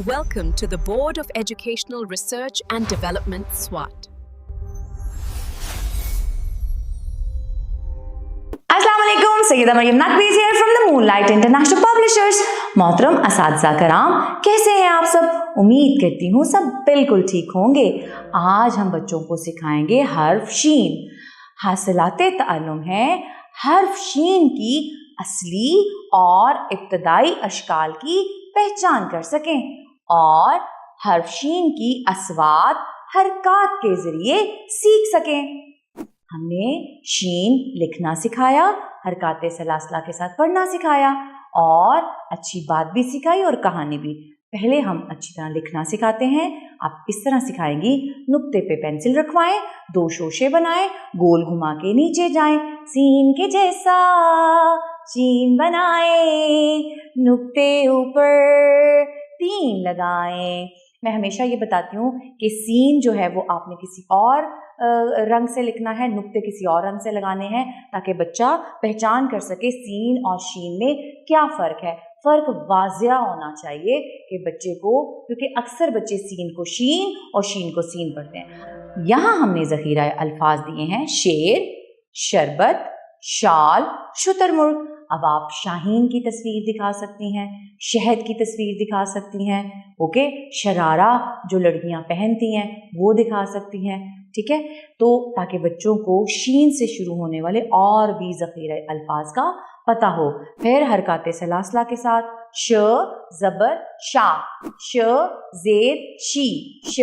Welcome to the Board of Educational Research and Development, SWAT. अस्सलाम वालेकुम, Syeda Maryam नकवीज़ here from the Moonlight International Publishers। मोहतरम असातिज़ा कराम, कैसे हैं आप सब? उम्मीद करती हूँ सब बिल्कुल ठीक होंगे। आज हम बच्चों को सिखाएंगे हर्फ शीन। हासिलाते ताल्लुम है हर्फ शीन की असली और इब्तदाई अशकाल की पहचान कर सकें और हर्फ शीन की अस्वात हरकात के ज़रिए सीख सकें। हमने शीन लिखना सिखाया, हरकाते सलासला के साथ पढ़ना सिखाया और अच्छी बात भी सिखाई और कहानी भी। पहले हम अच्छी तरह लिखना सिखाते हैं। आप इस तरह सिखाएंगी, नुक्ते पे पेंसिल रखवाएं, 2 शोशे बनाएं, गोल घुमा के नीचे जाएं, सीन के जैसा शीन बनाएं, नुक्ते ऊपर 3 लगाएं। मैं हमेशा ये बताती हूँ कि सीन जो है वो आपने किसी और रंग से लिखना है, नुक्ते किसी और रंग से लगाने हैं ताकि बच्चा पहचान कर सके सीन और शीन में क्या फ़र्क है। फ़र्क वाज़िया होना चाहिए कि बच्चे को, क्योंकि अक्सर बच्चे सीन को शीन और शीन को सीन पढ़ते हैं। यहाँ हमने ज़ख़ीरा अल्फाज दिए हैं शेर, शरबत, शाल, शुतुरमुर्ग। अब आप शाहीन की तस्वीर दिखा सकती हैं, शहद की तस्वीर दिखा सकती हैं, ओके, शरारा जो लड़कियां पहनती हैं वो दिखा सकती हैं, ठीक है। तो ताकि बच्चों को शीन से शुरू होने वाले और भी ज़ख़ीरा अल्फाज का पता हो। फिर हरकाते सलासला के साथ श ज़बर शा, श ज़ेर शी, श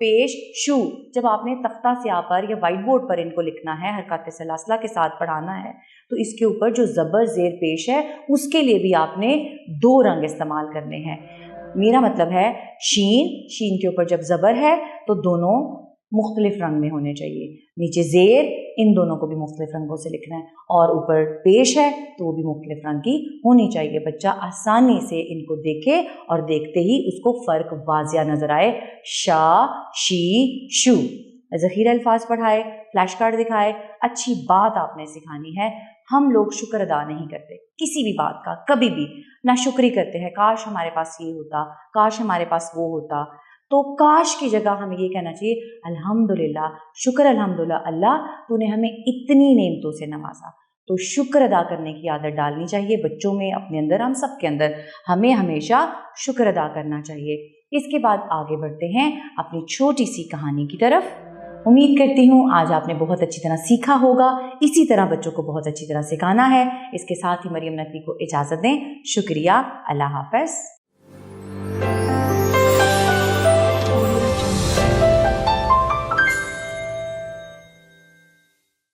पेश शू। जब आपने तख्ता स्याह पर या वाइट बोर्ड पर इनको लिखना है, हरकाते सलासला के साथ पढ़ाना है, तो इसके ऊपर जो ज़बर ज़ेर पेश है उसके लिए भी आपने 2 रंग इस्तेमाल करने हैं। मेरा मतलब है शीन के ऊपर जब ज़बर है तो दोनों मुख्तलिफ रंग में होने चाहिए, नीचे ज़ेर, इन दोनों को भी मुख्तलिफ रंगों से लिखना है, और ऊपर पेश है तो वो भी मुख्तलिफ रंग की होनी चाहिए। बच्चा आसानी से इनको देखे और देखते ही उसको फ़र्क वाज़िया नज़र आए। शा, शी, शू। ज़ख़ीरा अल्फाज पढ़ाए, फ्लैश कार्ड दिखाए। अच्छी बात आपने सिखानी है। हम लोग शुक्र अदा नहीं करते किसी भी बात का, कभी भी ना शुक्री करते हैं, काश हमारे पास ये होता, काश हमारे पास वो होता। तो काश की जगह हमें ये कहना चाहिए अल्हम्दुलिल्लाह, शुक्र अल्हम्दुलिल्लाह अल्लाह तूने हमें इतनी नेमतों से नवाजा। तो शुक्र अदा करने की आदत डालनी चाहिए बच्चों में, अपने अंदर, हम सब के अंदर। हमें हमेशा शुक्र अदा करना चाहिए। इसके बाद आगे बढ़ते हैं अपनी छोटी सी कहानी की तरफ। उम्मीद करती हूँ आज आपने बहुत अच्छी तरह सीखा होगा। इसी तरह बच्चों को बहुत अच्छी तरह सिखाना है। इसके साथ ही मरियम नकवी को इजाज़त दें। शुक्रिया, अल्लाह हाफ़िज़।